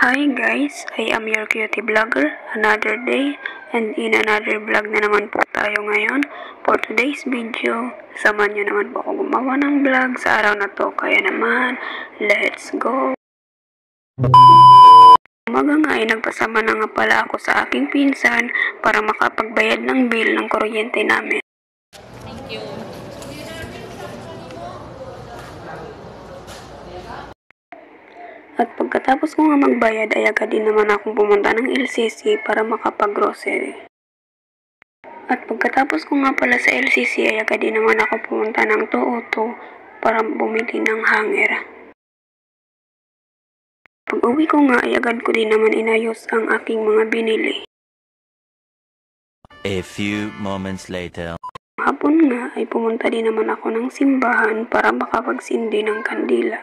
Hi guys, I am your cutie vlogger, another day, and in another vlog na naman po tayo ngayon. For today's video, samahan nyo naman po ako gumawa ng vlog sa araw na to, kaya naman, let's go! Umaga nga ay nagpasama na nga pala ako sa aking pinsan para makapagbayad ng bill ng kuryente namin. Thank you. At pagkatapos ko nga magbayad ay agad din naman akong pumunta ng LCC para makapag-grocery. At pagkatapos ko nga pala sa LCC ay agad din naman ako pumunta ng Tooto para bumili ng hanger. Pag uwi ko nga ay agad ko din naman inayos ang aking mga binili. A few moments later. Hapon nga ay pumunta din naman ako ng simbahan para makapagsindi ng kandila.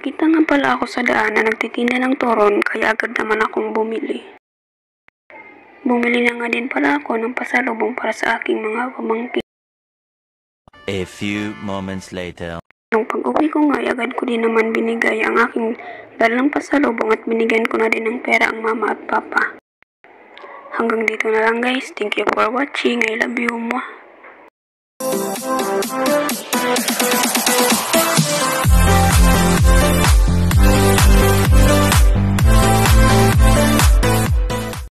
Nakita nga pala ako sa daan na nagtitinda ng turon kaya agad naman akong bumili. Bumili na nga din pala ako ng pasalubong para sa aking mga pamangkin. A few moments later. Nung pag-uwi ko nga ay agad ko din naman binigay ang aking dalang pasalubong at binigyan ko na din ng pera ang mama at papa. Hanggang dito na lang guys. Thank you for watching. I love you. Mwah.